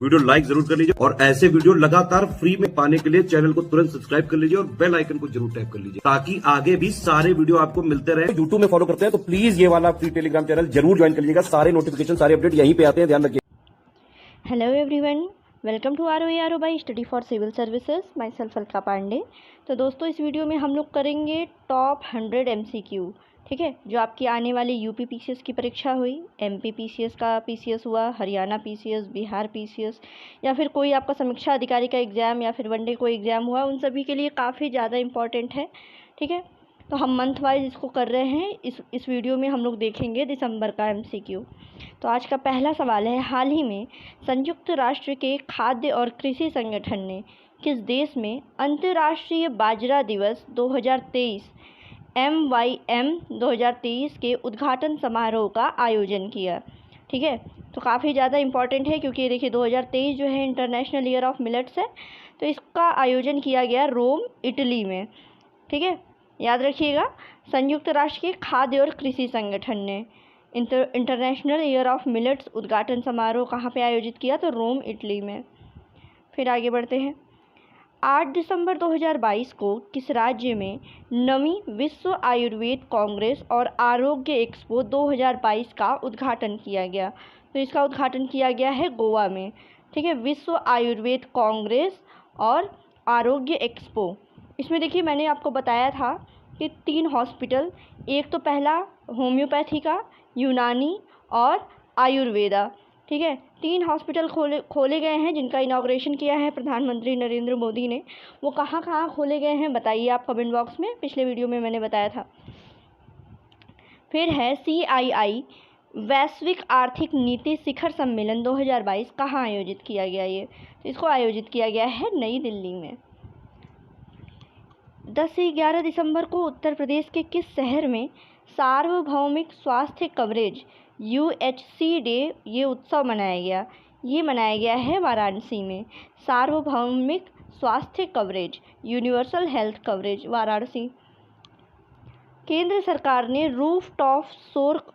Video like जरूर कर लीजिए और ऐसे वीडियो लगातार फ्री में पाने के लिए चैनल को तुरंत सब्सक्राइब कर लीजिए और बेल आइकन को जरूर टैप कर लीजिए ताकि आगे भी सारे वीडियो आपको मिलते रहे। यूट्यूब में फॉलो करते हैं तो प्लीज ये वाला फ्री टेलीग्राम चैनल जरूर ज्वाइन कर लीजिएगा। सारे नोटिफिकेशन सारे अपडेट यहीं पे आते हैं, ध्यान रखिए। Hello everyone, welcome to ROE by study for civil services, myself Alka Pandey. तो दोस्तों, इस वीडियो में हम लोग करेंगे टॉप 100 MCQ, ठीक है, जो आपकी आने वाली UP PCS की परीक्षा हुई, MP PCS का PCS हुआ, हरियाणा PCS, बिहार PCS, या फिर कोई आपका समीक्षा अधिकारी का एग्ज़ाम या फिर वनडे कोई एग्ज़ाम हुआ, उन सभी के लिए काफ़ी ज़्यादा इम्पॉर्टेंट है, ठीक है। तो हम मंथ वाइज इसको कर रहे हैं। इस वीडियो में हम लोग देखेंगे दिसंबर का MCQ। तो आज का पहला सवाल है, हाल ही में संयुक्त राष्ट्र के खाद्य और कृषि संगठन ने किस देश में अंतर्राष्ट्रीय बाजरा दिवस 2023 MYM 2023 के उद्घाटन समारोह का आयोजन किया, ठीक है। तो काफ़ी ज़्यादा इम्पॉर्टेंट है क्योंकि देखिए 2023 जो है इंटरनेशनल ईयर ऑफ मिलेट्स है, तो इसका आयोजन किया गया रोम, इटली में, ठीक है। याद रखिएगा, संयुक्त राष्ट्र के खाद्य और कृषि संगठन ने इंटरनेशनल ईयर ऑफ मिलेट्स उद्घाटन समारोह कहाँ पे आयोजित किया, तो रोम, इटली में। फिर आगे बढ़ते हैं। 8 दिसंबर 2022 को किस राज्य में 9वीं विश्व आयुर्वेद कांग्रेस और आरोग्य एक्सपो 2022 का उद्घाटन किया गया? तो इसका उद्घाटन किया गया है गोवा में, ठीक है। विश्व आयुर्वेद कांग्रेस और आरोग्य एक्सपो, इसमें देखिए मैंने आपको बताया था कि 3 हॉस्पिटल, एक तो पहला होम्योपैथी का, यूनानी और आयुर्वेदा, ठीक है, 3 हॉस्पिटल खोले गए हैं जिनका इनॉग्रेशन किया है प्रधानमंत्री नरेंद्र मोदी ने। वो कहाँ कहाँ खोले गए हैं बताइए आप कमेंट बॉक्स में, पिछले वीडियो में मैंने बताया था। फिर है CII वैश्विक आर्थिक नीति शिखर सम्मेलन 2022 कहाँ आयोजित किया गया? ये इसको आयोजित किया गया है नई दिल्ली में। 10 से 11 दिसंबर को उत्तर प्रदेश के किस शहर में सार्वभौमिक स्वास्थ्य कवरेज UHC डे ये उत्सव मनाया गया? ये मनाया गया है वाराणसी में। सार्वभौमिक स्वास्थ्य coverage, universal health coverage, Varanasi. केंद्र सरकार ने रूफटॉप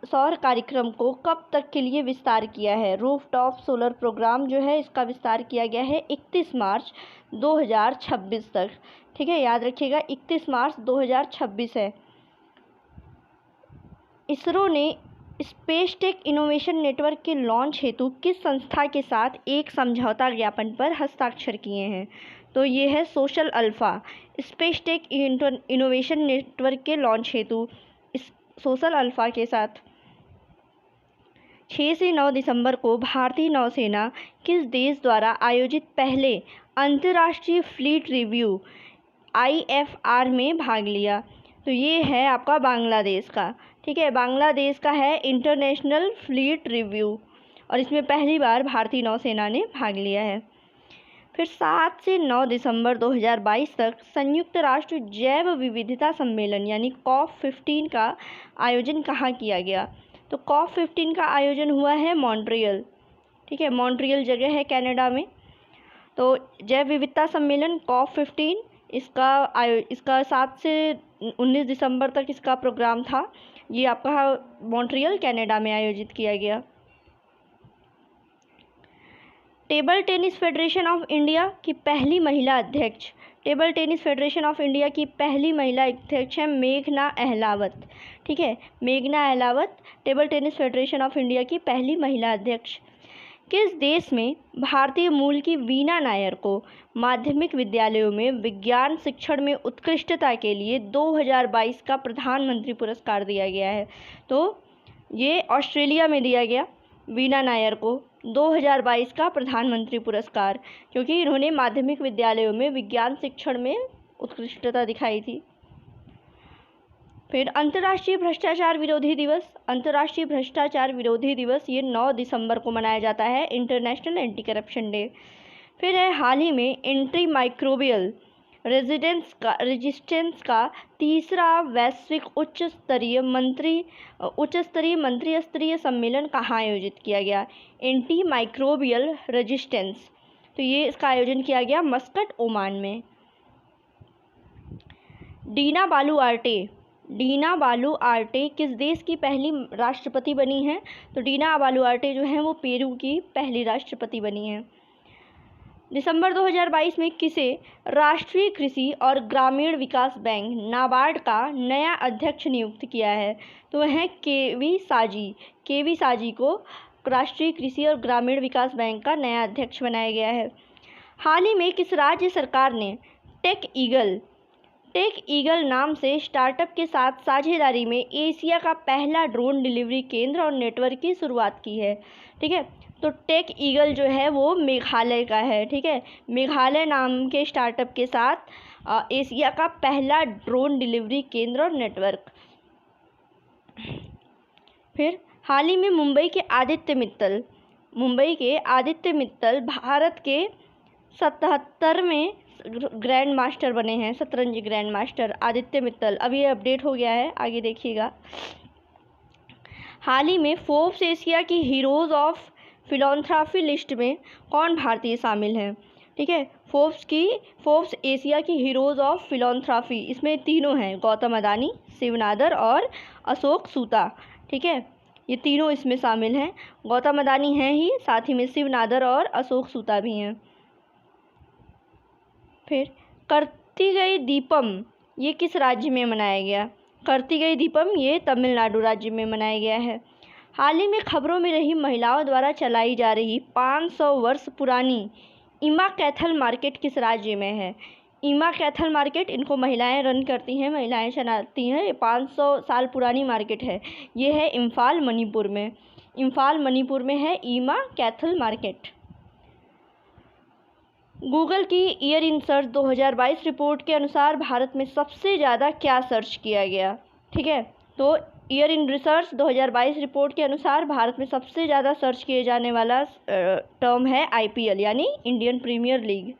सौर कार्यक्रम को कब तक के लिए विस्तार किया है? रूफटॉप सोलर प्रोग्राम जो है इसका विस्तार किया गया है 31 मार्च 2026 तक, ठीक है। याद रखिएगा 31 मार्च 2026 है। इसरो ने स्पेस टेक इनोवेशन नेटवर्क के लॉन्च हेतु किस संस्था के साथ एक समझौता ज्ञापन पर हस्ताक्षर किए हैं? तो ये है social alpha. Space tech innovation network के लॉन्च हेतु सोशल अल्फ़ा के साथ। 6 से 9 दिसंबर को भारतीय नौसेना किस देश द्वारा आयोजित पहले अंतर्राष्ट्रीय फ्लीट रिव्यू IFR में भाग लिया? तो ये है आपका बांग्लादेश का, ठीक है। बांग्लादेश का है इंटरनेशनल फ्लीट रिव्यू और इसमें पहली बार भारतीय नौसेना ने भाग लिया है। फिर 7 से 9 दिसंबर 2022 तक संयुक्त राष्ट्र जैव विविधता सम्मेलन यानी COP15 का आयोजन कहाँ किया गया? तो COP15 का आयोजन हुआ है मॉन्ट्रियल, ठीक है। मॉन्ट्रियल जगह है कनाडा में। तो जैव विविधता सम्मेलन COP15 इसका 7 से 19 दिसंबर तक इसका प्रोग्राम था। ये आपका मॉन्ट्रियल कनाडा में आयोजित किया गया। Table tennis federation of India की पहली महिला अध्यक्ष, table tennis federation of India की पहली महिला अध्यक्ष है मेघना अहलावत, ठीक है। मेघना Ahlawat table tennis federation of India की पहली महिला अध्यक्ष। किस देश में भारतीय मूल की वीना नायर को माध्यमिक विद्यालयों में विज्ञान शिक्षण में उत्कृष्टता के लिए 2022 का प्रधानमंत्री पुरस्कार दिया गया है? तो ये ऑस्ट्रेलिया में दिया गया वीना नायर को 2022 का प्रधानमंत्री पुरस्कार, क्योंकि इन्होंने माध्यमिक विद्यालयों में विज्ञान शिक्षण में उत्कृष्टता दिखाई थी। फिर अंतर्राष्ट्रीय भ्रष्टाचार विरोधी दिवस, अंतर्राष्ट्रीय भ्रष्टाचार विरोधी दिवस ये 9 दिसंबर को मनाया जाता है, इंटरनेशनल एंटी करप्शन डे। फिर है हाल ही में एंटी माइक्रोबियल रेजिस्टेंस का तीसरा वैश्विक उच्च स्तरीय मंत्री स्तरीय सम्मेलन कहाँ आयोजित किया गया? एंटी माइक्रोबियल रेजिस्टेंस, तो ये इसका आयोजन किया गया मस्कट, ओमान में। डीना बालू आर्टे किस देश की पहली राष्ट्रपति बनी हैं? तो डीना बालू आर्टे जो हैं वो पेरू की पहली राष्ट्रपति बनी हैं। दिसंबर 2022 में किसे राष्ट्रीय कृषि और ग्रामीण विकास बैंक नाबार्ड का नया अध्यक्ष नियुक्त किया है? तो वह है केवी साजी। केवी साजी को राष्ट्रीय कृषि और ग्रामीण विकास बैंक का नया अध्यक्ष बनाया गया है। हाल ही में किस राज्य सरकार ने टेक ईगल नाम से स्टार्टअप के साथ साझेदारी में एशिया का पहला ड्रोन डिलीवरी केंद्र और नेटवर्क की शुरुआत की है? ठीक है, तो टेक ईगल जो है वो मेघालय का है। ठीक है, मेघालय नाम के स्टार्टअप के साथ एशिया का पहला ड्रोन डिलीवरी केंद्र और नेटवर्क। फिर हाल ही में मुंबई के आदित्य मित्तल भारत के 77वें ग्रैंड मास्टर बने हैं। शतरंज ग्रैंड मास्टर आदित्य मित्तल। अब ये अपडेट हो गया है, आगे देखिएगा। हाल ही में फोर्ब्स एशिया की हीरोज़ ऑफ फिलॉन्थ्रॉपी लिस्ट में कौन भारतीय शामिल हैं? ठीक है, फोर्ब्स एशिया की हीरोज़ ऑफ फिलॉन्थ्रॉपी, इसमें तीनों हैं, गौतम अदानी, शिव नादर और अशोक सूता। ठीक है, ये तीनों इसमें शामिल हैं। गौतम अदानी हैं ही, साथ ही में शिव नादर और अशोक सूता भी हैं। फिर कार्तिकेय दीपम ये किस राज्य में मनाया गया? कार्तिकेय दीपम ये तमिलनाडु राज्य में मनाया गया है। हाल ही में खबरों में रही महिलाओं द्वारा चलाई जा रही 500 वर्ष पुरानी इमा कैथल मार्केट किस राज्य में है? इमा कैथल मार्केट, इनको महिलाएं रन करती हैं, महिलाएं चलाती हैं। ये 500 साल पुरानी मार्केट है। ये है इम्फाल मणिपुर में है इमा कैथल मार्केट। गूगल की ईयर इन सर्च 2022 रिपोर्ट के अनुसार भारत में सबसे ज़्यादा क्या सर्च किया गया? ठीक है, तो ईयर इन रिसर्च 2022 रिपोर्ट के अनुसार भारत में सबसे ज़्यादा सर्च किए जाने वाला टर्म है IPL यानी इंडियन प्रीमियर लीग।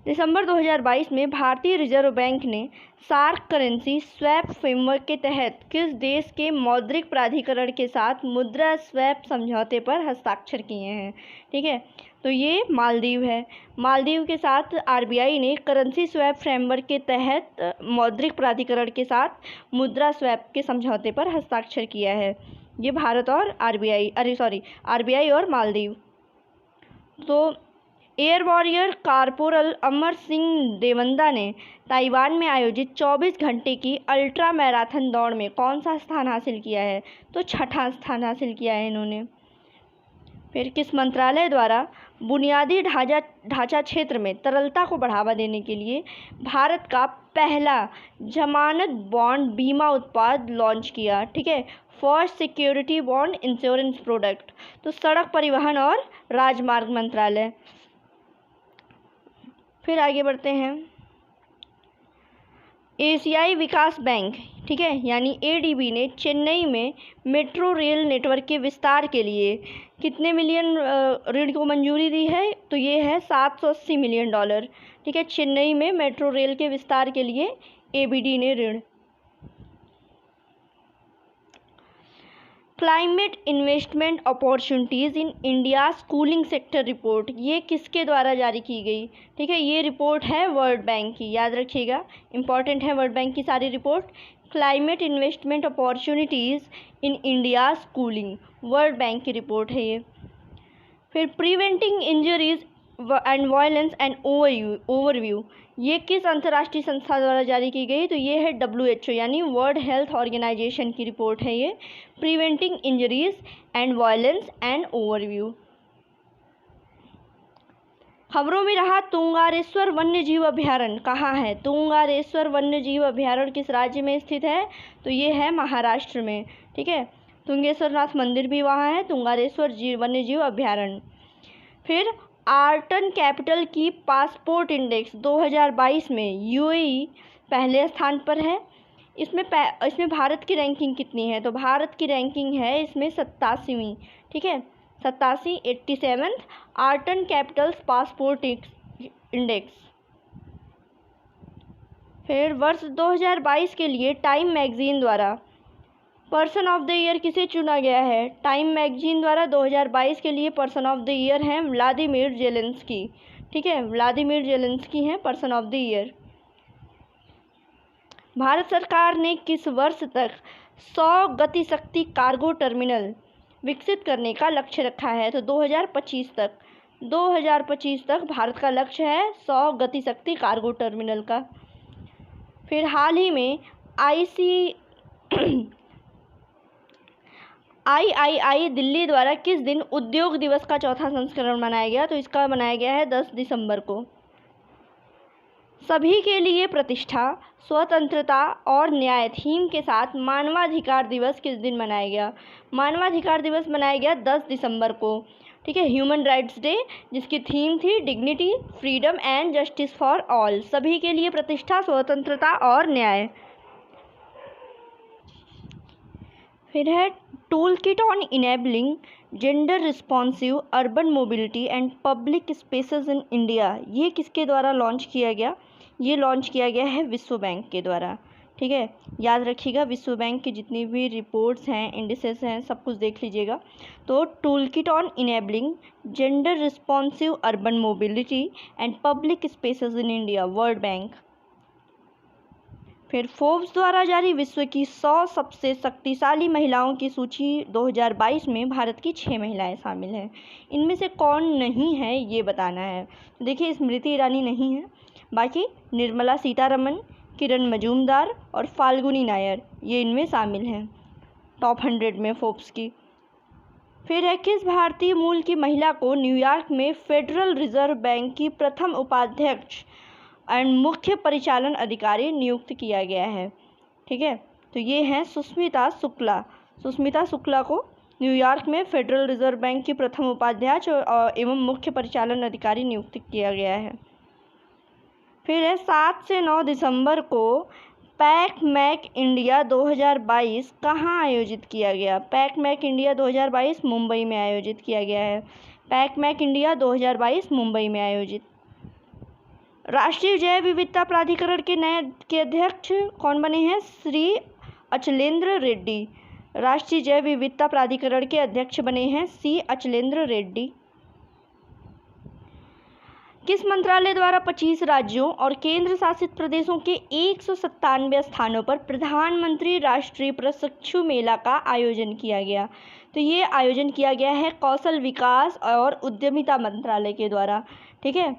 दिसंबर 2022 में भारतीय रिजर्व बैंक ने सार्क करेंसी स्वैप फ्रेमवर्क के तहत किस देश के मौद्रिक प्राधिकरण के साथ मुद्रा स्वैप समझौते पर हस्ताक्षर किए हैं? ठीक है, तो ये मालदीव है। मालदीव के साथ RBI ने करेंसी स्वैप फ्रेमवर्क के तहत मौद्रिक प्राधिकरण के साथ मुद्रा स्वैप के समझौते पर हस्ताक्षर किया है। ये भारत और RBI और मालदीव। तो air warrior corporal Amar Singh Devanda ने ताइवान में आयोजित 24 घंटे की अल्ट्रा मैराथन दौड़ में कौन सा स्थान हासिल किया है? तो 6वां स्थान हासिल किया है इन्होंने। फिर किस मंत्रालय द्वारा बुनियादी ढांचा क्षेत्र में तरलता को बढ़ावा देने के लिए भारत का पहला जमानत बॉन्ड बीमा उत्पाद लॉन्च किया? ठीक है, first security bond insurance product. तो सड़क परिवहन और राजमार्ग मंत्रालय। फिर आगे बढ़ते हैं। एशियाई विकास बैंक, ठीक है, यानी ADB ने चेन्नई में मेट्रो रेल नेटवर्क के विस्तार के लिए कितने मिलियन ऋण को मंजूरी दी है? तो ये है $780 मिलियन। ठीक है, चेन्नई में मेट्रो रेल के विस्तार के लिए ABD ने ऋण। Climate investment opportunities in India schooling sector report, ये किसके द्वारा जारी की गई? ठीक है, ये रिपोर्ट है वर्ल्ड बैंक की, याद रखिएगा, इंपॉर्टेंट है वर्ल्ड बैंक की सारी report. Climate investment opportunities in India schooling, world bank की रिपोर्ट है ये। फिर preventing injuries and violence and overview, ये किस अंतर्राष्ट्रीय संस्था द्वारा जारी की गई? तो ये है WHO यानी वर्ल्ड हेल्थ ऑर्गेनाइजेशन की रिपोर्ट है ये, preventing injuries and violence and overview. खबरों में रहा तुंगारेश्वर वन्यजीव अभ्यारण्य कहाँ है? तुंगारेश्वर वन्यजीव अभ्यारण्य किस राज्य में स्थित है? तो ये है महाराष्ट्र में। ठीक है, तुंगेश्वरनाथ मंदिर भी वहाँ है, तुंगारेश्वर वन्यजीव अभ्यारण्य। फिर आर्टन कैपिटल की पासपोर्ट इंडेक्स 2022 में UAE पहले स्थान पर है। इसमें भारत की रैंकिंग कितनी है? तो भारत की रैंकिंग है इसमें 87वीं। ठीक है, 87 आर्टन कैपिटल्स पासपोर्ट इंडेक्स। फिर वर्ष 2022 के लिए टाइम मैगजीन द्वारा पर्सन ऑफ द ईयर किसे चुना गया है? टाइम मैगजीन द्वारा 2022 के लिए पर्सन ऑफ द ईयर हैं व्लादिमीर जेलेंस्की। ठीक है, व्लादिमीर जेलेंस्की हैं person of the year. Bharat सरकार ने किस वर्ष तक 100 गतिशक्ति कार्गो टर्मिनल विकसित करने का लक्ष्य रखा है? तो 2025 तक। 2025 तक भारत का लक्ष्य है 100 गति शक्ति कार्गो टर्मिनल का। फिर हाल ही में III दिल्ली द्वारा किस दिन उद्योग दिवस का चौथा संस्करण मनाया गया? तो इसका मनाया गया है 10 दिसंबर को। सभी के लिए प्रतिष्ठा, स्वतंत्रता और न्याय थीम के साथ मानवाधिकार दिवस किस दिन मनाया गया? मानवाधिकार दिवस मनाया गया 10 दिसंबर को। ठीक है, ह्यूमन राइट्स डे, जिसकी थीम थी dignity, freedom and justice for all, सभी के लिए प्रतिष्ठा, स्वतंत्रता और न्याय। फिर है tool kit on enabling gender responsive urban mobility and public spaces in India. ये किसके द्वारा लॉन्च किया गया? ये लॉन्च किया गया है विश्व बैंक के द्वारा। ठीक है, याद रखिएगा, विश्व बैंक की जितनी भी रिपोर्ट्स हैं, इंडिसेस हैं, सब कुछ देख लीजिएगा। तो tool kit on enabling gender responsive urban mobility and public spaces in India, world bank. फिर फोर्ब्स द्वारा जारी विश्व की 100 सबसे शक्तिशाली महिलाओं की सूची 2022 में भारत की 6 महिलाएं शामिल हैं। इनमें से कौन नहीं है ये बताना है। देखिए, स्मृति ईरानी नहीं है, बाकी निर्मला सीतारमण, किरण मजूमदार और फाल्गुनी नायर ये इनमें शामिल हैं टॉप 100 में फोर्ब्स की। फिर है किस भारतीय मूल की महिला को न्यूयॉर्क में फेडरल रिजर्व बैंक की प्रथम उपाध्यक्ष एंड मुख्य परिचालन अधिकारी नियुक्त किया गया है? ठीक है, तो ये हैं सुष्मिता शुक्ला। सुष्मिता शुक्ला को न्यूयॉर्क में फेडरल रिजर्व बैंक की प्रथम उपाध्यक्ष एवं मुख्य परिचालन अधिकारी नियुक्त किया गया है। फिर है 7 से 9 दिसंबर को पैक मैक इंडिया 2022 कहाँ आयोजित किया गया? पैक मैक इंडिया 2022 मुंबई में आयोजित किया गया है। पैक मैक इंडिया 2022 मुंबई में आयोजित। राष्ट्रीय जैव विविधता प्राधिकरण के अध्यक्ष कौन बने हैं? श्री अचलेंद्र रेड्डी। राष्ट्रीय जैव विविधता प्राधिकरण के अध्यक्ष बने हैं सी अचलेंद्र रेड्डी। किस मंत्रालय द्वारा 25 राज्यों और केंद्र शासित प्रदेशों के 197 स्थानों पर प्रधानमंत्री राष्ट्रीय प्रशिक्षु मेला का आयोजन किया गया? तो ये आयोजन किया गया है कौशल विकास और उद्यमिता मंत्रालय के द्वारा। ठीक है,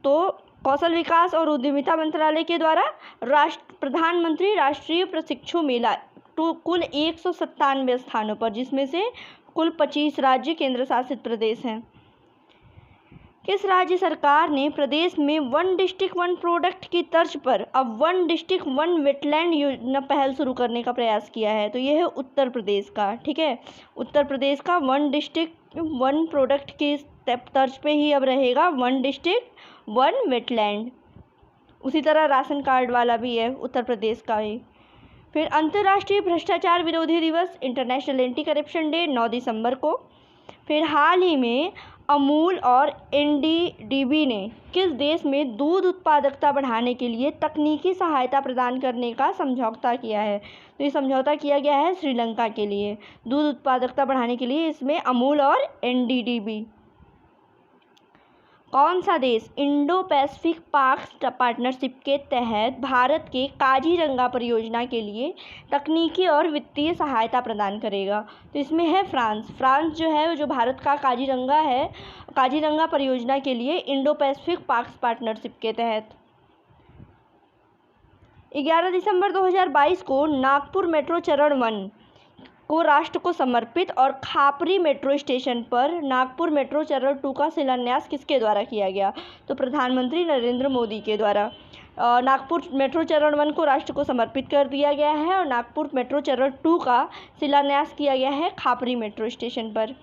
तो कौशल विकास और उद्यमिता मंत्रालय के द्वारा प्रधानमंत्री राष्ट्रीय प्रशिक्षु मेला कुल 197 स्थानों पर, जिसमें से कुल 25 राज्य केंद्र शासित प्रदेश हैं। किस राज्य सरकार ने प्रदेश में 1 डिस्ट्रिक्ट 1 प्रोडक्ट की तर्ज पर अब 1 डिस्ट्रिक्ट 1 वेटलैंड योजना पहल शुरू करने का प्रयास किया है? तो ये है उत्तर प्रदेश का। ठीक है, उत्तर प्रदेश का 1 डिस्ट्रिक्ट 1 प्रोडक्ट की तर्ज पे ही अब रहेगा 1 डिस्ट्रिक्ट 1 वेटलैंड। उसी तरह राशन कार्ड वाला भी है उत्तर प्रदेश का ही। फिर अंतर्राष्ट्रीय भ्रष्टाचार विरोधी दिवस, इंटरनेशनल एंटी करप्शन डे 9 दिसंबर को। फिर हाल ही में अमूल और NDDB ने किस देश में दूध उत्पादकता बढ़ाने के लिए तकनीकी सहायता प्रदान करने का समझौता किया है? तो ये समझौता किया गया है श्रीलंका के लिए, दूध उत्पादकता बढ़ाने के लिए इसमें अमूल और NDDB। कौन सा देश इंडो पैसिफिक पार्क पार्टनरशिप के तहत भारत के काजीरंगा परियोजना के लिए तकनीकी और वित्तीय सहायता प्रदान करेगा? तो इसमें है फ्रांस। फ्रांस जो है, जो भारत का काजीरंगा है, काजीरंगा परियोजना के लिए इंडो पैसिफिक पार्क पार्टनरशिप के तहत। 11 दिसंबर 2022 को नागपुर मेट्रो चरण 1 को राष्ट्र को समर्पित और खापरी मेट्रो स्टेशन पर नागपुर मेट्रो चरण 2 का शिलान्यास किसके द्वारा किया गया? तो प्रधानमंत्री नरेंद्र मोदी के द्वारा नागपुर मेट्रो चरण 1 को राष्ट्र को समर्पित कर दिया गया है और नागपुर मेट्रो चरण 2 का शिलान्यास किया गया है खापरी मेट्रो स्टेशन पर।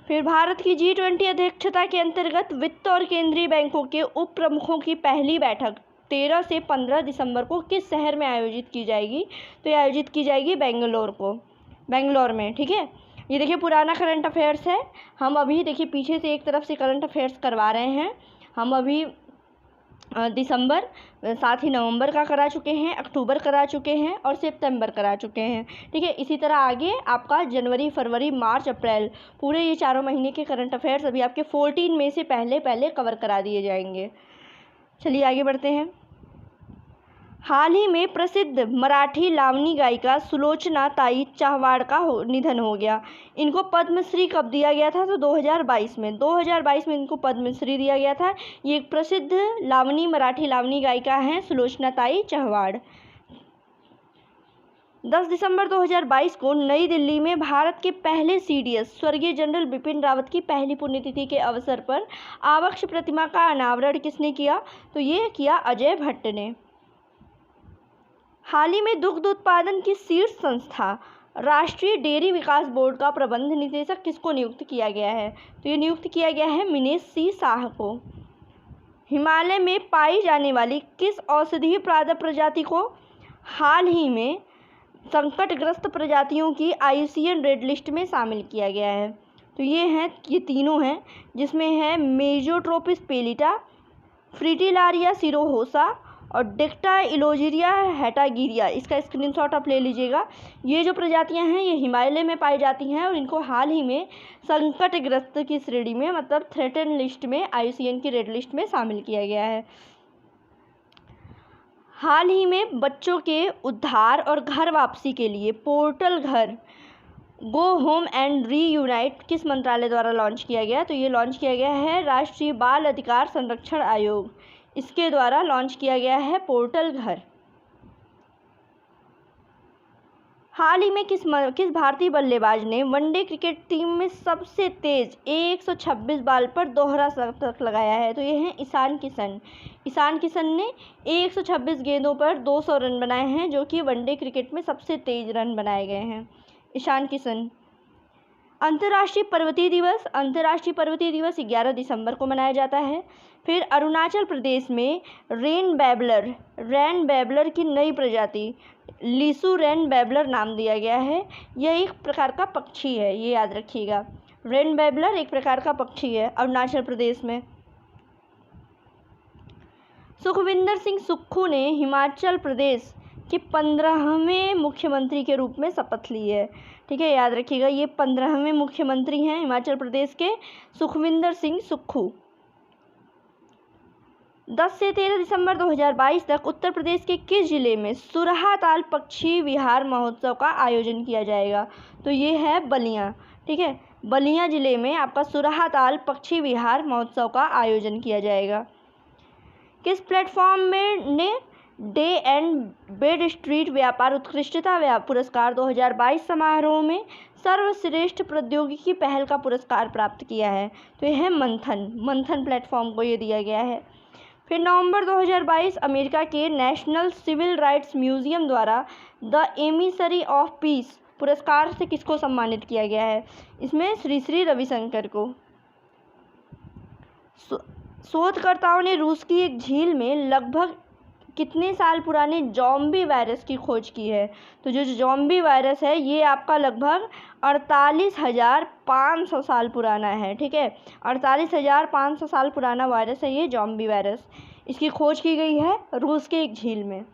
फिर भारत की G20 अध्यक्षता के अंतर्गत वित्त और केंद्रीय बैंकों के उप प्रमुखों की पहली बैठक 13 से 15 दिसंबर को किस शहर में आयोजित की जाएगी? तो ये आयोजित की जाएगी बेंगलोर में। ठीक है, ये देखिए पुराना करंट अफेयर्स है। हम अभी देखिए पीछे से एक तरफ से करंट अफेयर्स करवा रहे हैं। हम अभी दिसंबर, साथ ही नवंबर का करा चुके हैं, अक्टूबर करा चुके हैं और सितंबर करा चुके हैं। ठीक है, इसी तरह आगे आपका जनवरी, फरवरी, मार्च, अप्रैल, पूरे ये 4 महीने के करंट अफेयर्स अभी आपके 14 में से पहले कवर करा दिए जाएंगे। चलिए आगे बढ़ते हैं। हाल ही में प्रसिद्ध मराठी लावनी गायिका सुलोचना ताई चाहवाड़ का निधन हो गया। इनको पद्मश्री कब दिया गया था? तो 2022 में 2022 में इनको पद्मश्री दिया गया था। ये एक प्रसिद्ध मराठी लावनी गायिका हैं सुलोचना ताई चाहवाड़। 10 दिसंबर 2022 को नई दिल्ली में भारत के पहले CDS स्वर्गीय जनरल बिपिन रावत की पहली पुण्यतिथि के अवसर पर आवक्ष प्रतिमा का अनावरण किसने किया? तो ये किया अजय भट्ट ने। हाल ही में दुग्ध उत्पादन की शीर्ष संस्था राष्ट्रीय डेयरी विकास बोर्ड का प्रबंध निदेशक किसको नियुक्त किया गया है? तो ये नियुक्त किया गया है मिनेश सी शाह को। हिमालय में पाई जाने वाली किस औषधीय पादप प्रजाति को हाल ही में संकटग्रस्त प्रजातियों की IUCN रेड लिस्ट में शामिल किया गया है? तो ये तीनों हैं, जिसमें है मेजोट्रोपिस पेलिटा, फ्रिटिलारिया सिरोहोसा और डेक्टा इलोजिरिया हेटागिरिया। इसका स्क्रीनशॉट आप ले लीजिएगा। ये जो प्रजातियां हैं ये हिमालय में पाई जाती हैं और इनको हाल ही में संकटग्रस्त की श्रेणी में, मतलब थ्रेटन लिस्ट में, IUCN की रेड लिस्ट में शामिल किया गया है। हाल ही में बच्चों के उद्धार और घर वापसी के लिए पोर्टल घर गो होम एंड रीयूनाइट किस मंत्रालय द्वारा लॉन्च किया गया? तो ये लॉन्च किया गया है राष्ट्रीय बाल अधिकार संरक्षण आयोग, इसके द्वारा लॉन्च किया गया है पोर्टल घर। हाल ही में किस भारतीय बल्लेबाज ने वनडे क्रिकेट टीम में सबसे तेज 126 बॉल पर दोहरा शतक लगाया है? तो ये हैं ईशान किशन। ईशान किशन ने 126 गेंदों पर 200 रन बनाए हैं, जो कि वनडे क्रिकेट में सबसे तेज रन बनाए गए हैं ईशान किशन। अंतर्राष्ट्रीय पर्वतीय दिवस 11 दिसंबर को मनाया जाता है। फिर अरुणाचल प्रदेश में रेन बैबलर की नई प्रजाति लिसु रेन बैबलर नाम दिया गया है। यह एक प्रकार का पक्षी है, ये याद रखिएगा। रेन बैबलर एक प्रकार का पक्षी है अरुणाचल प्रदेश में। सुखविंदर सिंह सुक्खू ने हिमाचल प्रदेश के 15वें मुख्यमंत्री के रूप में शपथ ली है। ठीक है, याद रखिएगा, ये 15वें मुख्यमंत्री हैं हिमाचल प्रदेश के सुखविंदर सिंह सुक्खू। 10 से 13 दिसंबर 2022 तक उत्तर प्रदेश के किस जिले में सुरहाताल पक्षी विहार महोत्सव का आयोजन किया जाएगा? तो ये है बलिया। ठीक है, बलिया जिले में आपका सुरहाताल पक्षी विहार महोत्सव का आयोजन किया जाएगा। किस प्लेटफॉर्म ने डे एंड बेड स्ट्रीट व्यापार उत्कृष्टता पुरस्कार 2022 समारोह में सर्वश्रेष्ठ प्रौद्योगिकी पहल का पुरस्कार प्राप्त किया है? तो यह है मंथन प्लेटफॉर्म को ये दिया गया है। फिर नवंबर 2022 अमेरिका के नेशनल सिविल राइट्स म्यूजियम द्वारा द एमिसरी ऑफ पीस पुरस्कार से किसको सम्मानित किया गया है? इसमें श्री रविशंकर को। शोधकर्ताओं ने रूस की एक झील में लगभग कितने साल पुराने जॉम्बी वायरस की खोज की है? तो जो जॉम्बी वायरस है ये आपका लगभग 48,500 साल पुराना है। ठीक है, 48,500 साल पुराना वायरस है ये जॉम्बी वायरस। इसकी खोज की गई है रूस के एक झील में।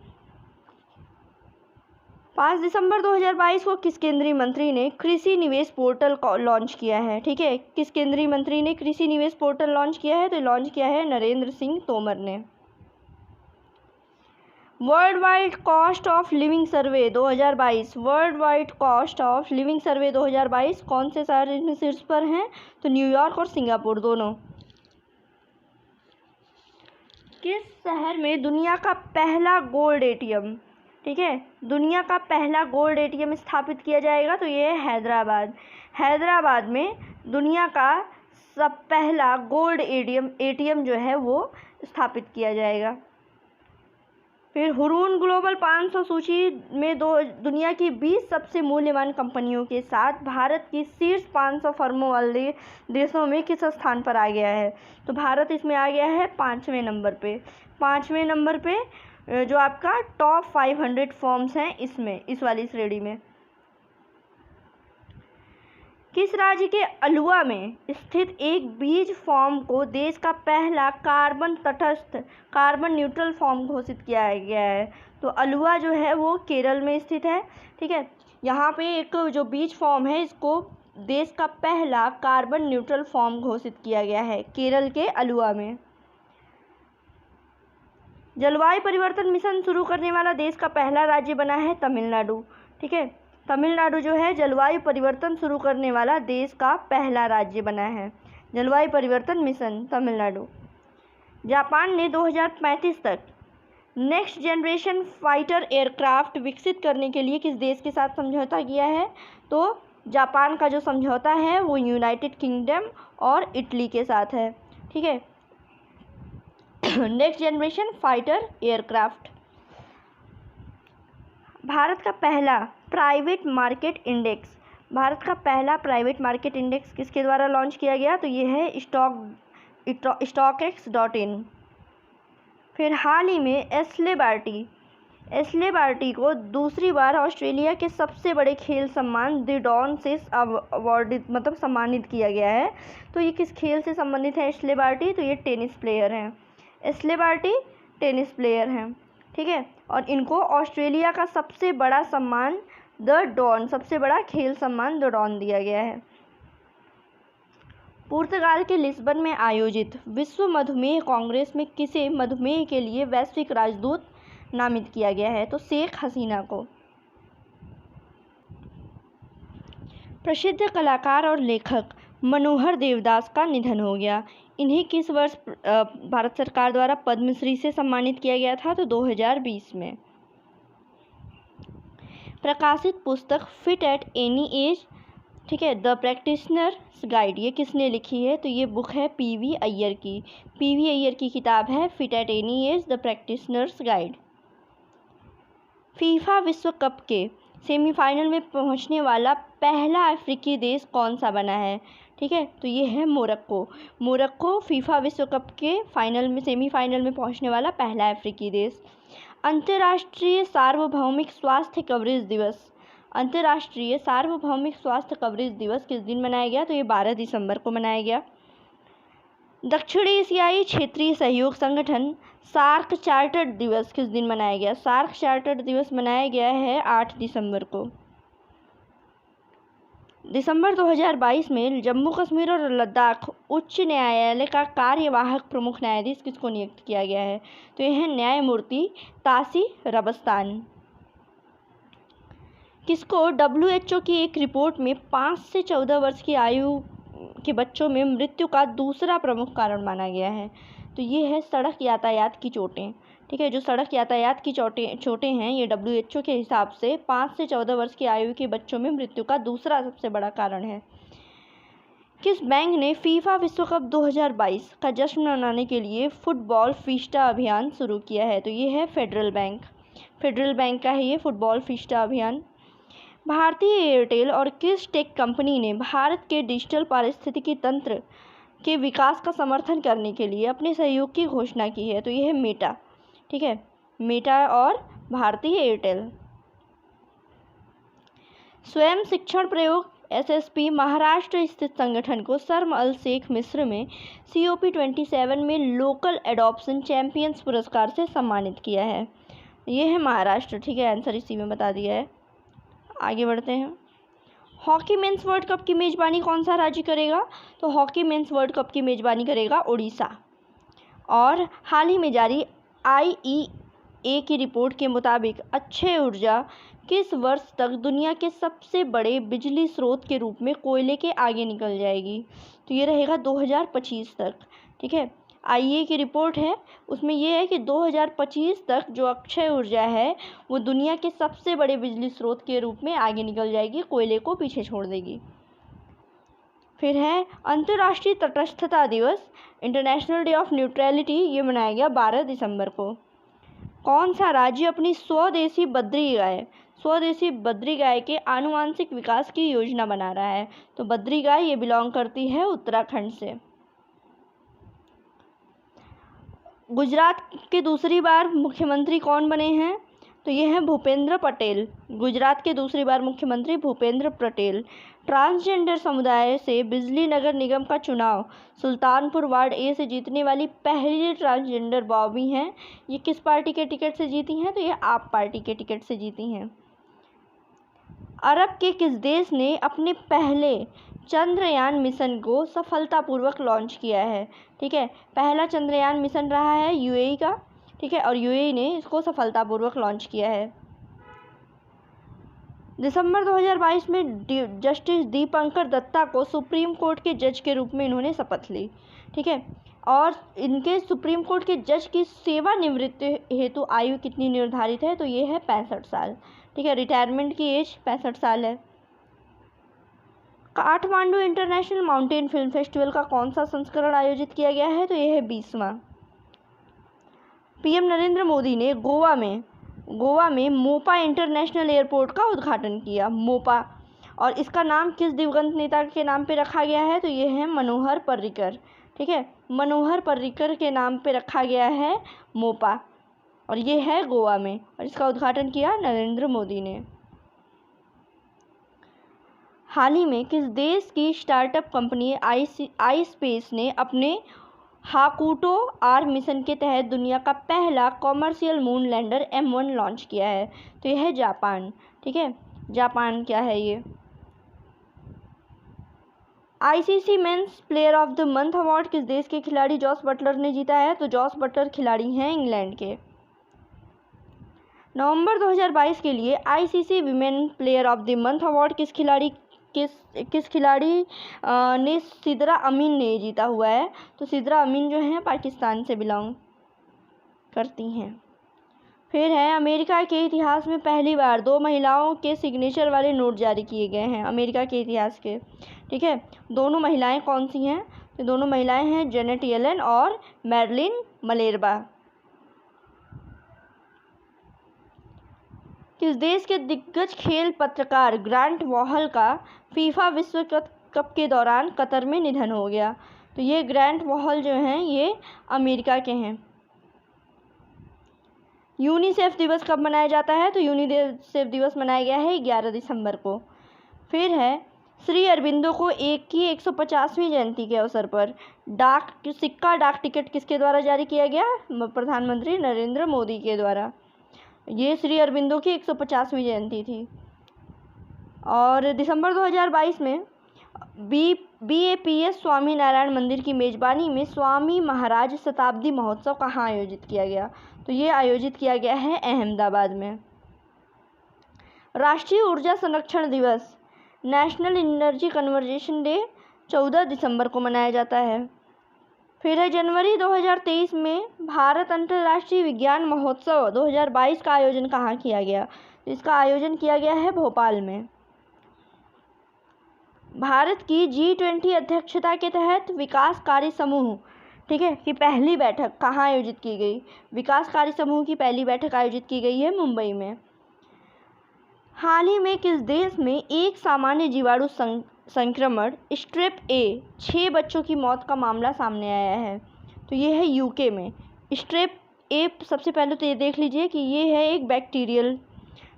5 दिसंबर 2022 को किस केंद्रीय मंत्री ने कृषि निवेश पोर्टल लॉन्च किया है? ठीक है, किस केंद्रीय मंत्री ने कृषि निवेश पोर्टल लॉन्च किया है? तो लॉन्च किया है नरेंद्र सिंह तोमर ने। World wide cost of living survey 2022 कौन से शहर इसमें शीर्ष पर हैं? तो न्यूयॉर्क और सिंगापुर दोनों। किस शहर में दुनिया का पहला गोल्ड ATM, ठीक है, दुनिया का पहला गोल्ड ATM स्थापित किया जाएगा? तो ये है हैदराबाद में दुनिया का सब पहला गोल्ड ATM जो है वो स्थापित किया जाएगा। फिर हुरून ग्लोबल 500 सूची में दुनिया की 20 सबसे मूल्यवान कंपनियों के साथ भारत की शीर्ष 500 फर्मों वाले देशों में किस स्थान पर आ गया है? तो भारत इसमें आ गया है 5वें नंबर पे। 5वें नंबर पे जो आपका टॉप 500 फर्म्स हैं इसमें, इस वाली श्रेणी में। किस राज्य के अलुआ में स्थित एक बीज फॉर्म को देश का पहला कार्बन न्यूट्रल फॉर्म घोषित किया गया है? तो अलुआ जो है वो केरल में स्थित है। ठीक है, यहाँ पे एक जो बीज फॉर्म है इसको देश का पहला कार्बन न्यूट्रल फॉर्म घोषित किया गया है केरल के अलुआ में। जलवायु परिवर्तन मिशन शुरू करने वाला देश का पहला राज्य बना है तमिलनाडु। ठीक है, तमिलनाडु जो है जलवायु परिवर्तन शुरू करने वाला देश का पहला राज्य बना है। जलवायु परिवर्तन मिशन तमिलनाडु। जापान ने 2035 तक नेक्स्ट जनरेशन फाइटर एयरक्राफ्ट विकसित करने के लिए किस देश के साथ समझौता किया है? तो जापान का जो समझौता है वो यूनाइटेड किंगडम और इटली के साथ है। ठीक है, next generation fighter aircraft. Bharat का पहला प्राइवेट मार्केट इंडेक्स, भारत का पहला प्राइवेट मार्केट इंडेक्स किसके द्वारा लॉन्च किया गया? तो ये है StockX.in। फिर हाल ही में एस्ले बार्टी को दूसरी बार ऑस्ट्रेलिया के सबसे बड़े खेल सम्मान द डॉन से अवार्डित मतलब सम्मानित किया गया है। तो ये किस खेल से संबंधित है एस्ले बार्टी? तो ये टेनिस प्लेयर हैं। एस्ले बार्टी टेनिस प्लेयर हैं। ठीक है, और इनको ऑस्ट्रेलिया का सबसे बड़ा सम्मान द डॉन, सबसे बड़ा खेल सम्मान द डॉन दिया गया है। पुर्तगाल के लिस्बन में आयोजित विश्व मधुमेह कांग्रेस में किसे मधुमेह के लिए वैश्विक राजदूत नामित किया गया है? तो शेख हसीना को। प्रसिद्ध कलाकार और लेखक मनोहर देवदास का निधन हो गया। इन्हें किस वर्ष भारत सरकार द्वारा पद्मश्री से सम्मानित किया गया था? तो 2020 में। प्रकाशित पुस्तक फिट एट एनी एज, ठीक है, द प्रैक्टिशनर्स गाइड, ये किसने लिखी है? तो ये बुक है पीवी अय्यर की। पीवी अय्यर की किताब है fit at any as the practitioners guide. FIFA विश्व कप के सेमीफाइनल में पहुंचने वाला पहला अफ्रीकी देश कौन सा बना है? ठीक है, तो ये है मोरक्को। मोरक्को फीफा विश्व कप के फाइनल में सेमीफाइनल में पहुंचने वाला पहला अफ्रीकी देश। अंतर्राष्ट्रीय सार्वभौमिक स्वास्थ्य कवरेज दिवस, अंतर्राष्ट्रीय सार्वभौमिक स्वास्थ्य कवरेज दिवस किस दिन मनाया गया? तो ये 12 दिसंबर को मनाया गया। दक्षिण एशियाई क्षेत्रीय सहयोग संगठन सार्क चार्टर दिवस किस दिन मनाया गया? सार्क चार्टर दिवस मनाया गया है 8 दिसंबर को। दिसंबर 2022 में जम्मू कश्मीर और लद्दाख उच्च न्यायालय का कार्यवाहक प्रमुख न्यायाधीश किसको नियुक्त किया गया है? तो यह है न्यायमूर्ति तासी रबस्तान। किसको WHO की एक रिपोर्ट में 5 से 14 वर्ष की आयु के बच्चों में मृत्यु का दूसरा प्रमुख कारण माना गया है? तो ये है सड़क यातायात की चोटें। ठीक है, जो सड़क यातायात की चोटें हैं ये WHO के हिसाब से 5 से 14 वर्ष की आयु के बच्चों में मृत्यु का दूसरा सबसे बड़ा कारण है। किस बैंक ने फीफा विश्व कप 2022 का जश्न मनाने के लिए फुटबॉल फीस्टा अभियान शुरू किया है? तो ये है फेडरल बैंक। फेडरल बैंक का है ये फुटबॉल फीस्टा अभियान। भारतीय एयरटेल और किस टेक कंपनी ने भारत के डिजिटल पारिस्थितिकी तंत्र के विकास का समर्थन करने के लिए अपने सहयोग की घोषणा की है? तो यह है मेटा। ठीक है, मेटा और भारतीय एयरटेल। स्वयं शिक्षण प्रयोग SSP महाराष्ट्र स्थित संगठन को शर्म अल शेख मिस्र में COP27 में लोकल एडॉप्शन चैंपियंस पुरस्कार से सम्मानित किया है। ये है महाराष्ट्र। ठीक है, आंसर इसी में बता दिया है। आगे बढ़ते हैं। हॉकी मेंस वर्ल्ड कप की मेज़बानी कौन सा राज्य करेगा? तो हॉकी मेंस वर्ल्ड कप की मेज़बानी करेगा उड़ीसा। और हाल ही में जारी IEA की रिपोर्ट के मुताबिक अक्षय ऊर्जा किस वर्ष तक दुनिया के सबसे बड़े बिजली स्रोत के रूप में कोयले के आगे निकल जाएगी? तो ये रहेगा 2025 तक। ठीक है, IEA की रिपोर्ट है, उसमें ये है कि 2025 तक जो अक्षय ऊर्जा है वो दुनिया के सबसे बड़े बिजली स्रोत के रूप में आगे निकल जाएगी, कोयले को पीछे छोड़ देगी। फिर है अंतर्राष्ट्रीय तटस्थता दिवस, इंटरनेशनल डे ऑफ न्यूट्रलिटी, ये मनाया गया 12 दिसंबर को। कौन सा राज्य अपनी स्वदेशी बद्री गाय के आनुवांशिक विकास की योजना बना रहा है? तो बद्री गाय ये बिलोंग करती है उत्तराखंड से। गुजरात के दूसरी बार मुख्यमंत्री कौन बने हैं? तो ये है भूपेंद्र पटेल। गुजरात के दूसरी बार मुख्यमंत्री भूपेंद्र पटेल। ट्रांसजेंडर समुदाय से बिजली नगर निगम का चुनाव सुल्तानपुर वार्ड A से जीतने वाली पहली ट्रांसजेंडर बॉबी हैं। ये किस पार्टी के टिकट से जीती हैं? तो ये आप पार्टी के टिकट से जीती हैं। अरब के किस देश ने अपने पहले चंद्रयान मिशन को सफलतापूर्वक लॉन्च किया है? ठीक है, पहला चंद्रयान मिशन रहा है UAE का। ठीक है, और यूएई ने इसको सफलतापूर्वक लॉन्च किया है। दिसंबर 2022 में जस्टिस दीपंकर दत्ता को सुप्रीम कोर्ट के जज के रूप में इन्होंने शपथ ली। ठीक है, और इनके सुप्रीम कोर्ट के जज की सेवानिवृत्ति हेतु आयु कितनी निर्धारित है, तो ये है 65 साल। ठीक है, रिटायरमेंट की एज 65 साल है। Kathmandu international mountain film festival का कौन सा संस्करण आयोजित किया गया है, तो ये है 20वां। पीएम नरेंद्र मोदी ने गोवा में मोपा इंटरनेशनल एयरपोर्ट का उद्घाटन किया। मोपा, और इसका नाम किस दिवंगत नेता के नाम पे रखा गया है, तो ये है मनोहर पर्रिकर। ठीक है, मनोहर पर्रिकर के नाम पे रखा गया है मोपा, और ये है गोवा में, और इसका उद्घाटन किया नरेंद्र मोदी ने। हाल ही में किस देश की स्टार्टअप कंपनी आई स्पेस ने अपने हाकुटो आर मिशन के तहत दुनिया का पहला commercial moon lander M1 launch किया है, तो यह है जापान। ठीक है, जापान क्या है ये। ICC men's player of the month award किस देश के खिलाड़ी जॉस बटलर ने जीता है, तो जॉस बटलर खिलाड़ी हैं इंग्लैंड के। नवंबर 2022 के लिए ICC women player of the month award किस खिलाड़ी ने सिद्रा अमीन ने जीता हुआ है, तो सिद्रा अमीन जो हैं पाकिस्तान से बिलोंग करती हैं। फिर है अमेरिका के इतिहास में पहली बार 2 महिलाओं के सिग्नेचर वाले नोट जारी किए गए हैं, अमेरिका के इतिहास के। ठीक है, दोनों महिलाएं कौन सी हैं, तो दोनों महिलाएं हैं जेनेट येलन और मैरिलिन मलेरबा। किस देश के दिग्गज खेल पत्रकार ग्रांट वॉहल का फीफा विश्व कप के दौरान कतर में निधन हो गया, तो ये ग्रांट वॉहल जो हैं ये अमेरिका के हैं। यूनिसेफ दिवस कब मनाया जाता है, तो यूनिसेफ दिवस मनाया गया है 11 दिसंबर को। फिर है श्री अरबिंदो को 150वीं जयंती के अवसर पर डाक टिकट किसके द्वारा जारी किया गया, प्रधानमंत्री नरेंद्र मोदी के द्वारा। ये श्री अरबिंदो की 150वीं जयंती थी। और दिसंबर 2022 में BAPS स्वामी नारायण मंदिर की मेज़बानी में स्वामी महाराज शताब्दी महोत्सव कहाँ आयोजित किया गया, तो ये आयोजित किया गया है अहमदाबाद में। राष्ट्रीय ऊर्जा संरक्षण दिवस नेशनल एनर्जी कन्वर्जेशन डे 14 दिसंबर को मनाया जाता है। फिर है जनवरी 2023 में भारत अंतर्राष्ट्रीय विज्ञान महोत्सव 2022 का आयोजन कहाँ किया गया, इसका आयोजन किया गया है भोपाल में। भारत की G20 अध्यक्षता के तहत विकास कार्य समूह, ठीक है, की पहली बैठक कहाँ आयोजित की गई, विकास कार्य समूह की पहली बैठक आयोजित की गई है मुंबई में। हाल ही में किस देश में एक सामान्य जीवाणु संक्रमण स्ट्रेप ए 6 बच्चों की मौत का मामला सामने आया है, तो ये है यूके में। स्ट्रेप ए सबसे पहले तो ये देख लीजिए कि ये है एक बैक्टीरियल,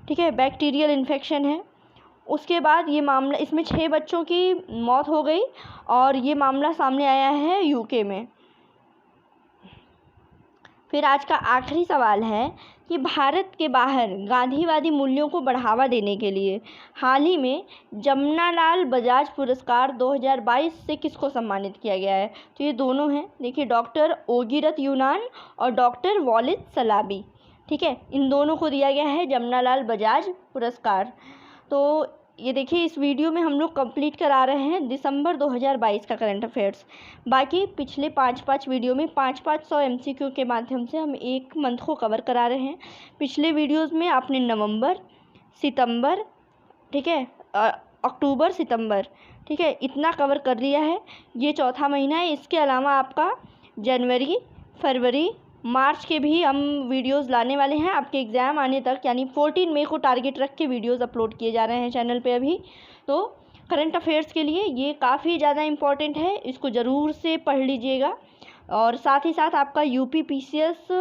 ठीक है, बैक्टीरियल इन्फेक्शन है। उसके बाद ये मामला, इसमें 6 बच्चों की मौत हो गई और ये मामला सामने आया है यूके में। फिर आज का आखिरी सवाल है कि भारत के बाहर गांधीवादी मूल्यों को बढ़ावा देने के लिए हाल ही में जमनालाल बजाज पुरस्कार 2022 से किसको सम्मानित किया गया है, तो ये दोनों हैं, देखिए, डॉक्टर ओगिरत यूनान और डॉक्टर वॉलिद सलाबी। ठीक है, इन दोनों को दिया गया है जमनालाल बजाज पुरस्कार। तो ये देखिए, इस वीडियो में हम लोग कंप्लीट करा रहे हैं दिसंबर 2022 का करंट अफेयर्स। बाकी पिछले 5-5 वीडियो में 5-500 MCQ के माध्यम से हम एक मंथ को कवर करा रहे हैं। पिछले वीडियोस में आपने नवंबर, सितंबर, ठीक है, अक्टूबर, सितंबर, ठीक है, इतना कवर कर लिया है। ये चौथा महीना है। इसके अलावा आपका जनवरी, फरवरी, मार्च के भी हम वीडियोस लाने वाले हैं आपके एग्ज़ाम आने तक, यानी 14 मई को टारगेट रख के वीडियोस अपलोड किए जा रहे हैं चैनल पे अभी। तो करंट अफेयर्स के लिए ये काफ़ी ज़्यादा इम्पॉर्टेंट है, इसको ज़रूर से पढ़ लीजिएगा। और साथ ही साथ आपका यूपी PCS,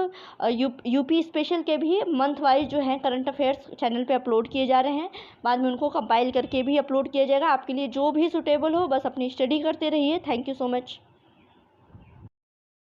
यूपी स्पेशल के भी मंथ वाइज जो है करंट अफेयर्स चैनल पे अपलोड किए जा रहे हैं। बाद में उनको कंपाइल करके भी अपलोड किया जाएगा। आपके लिए जो भी सूटेबल हो, बस अपनी स्टडी करते रहिए। Thank you so much.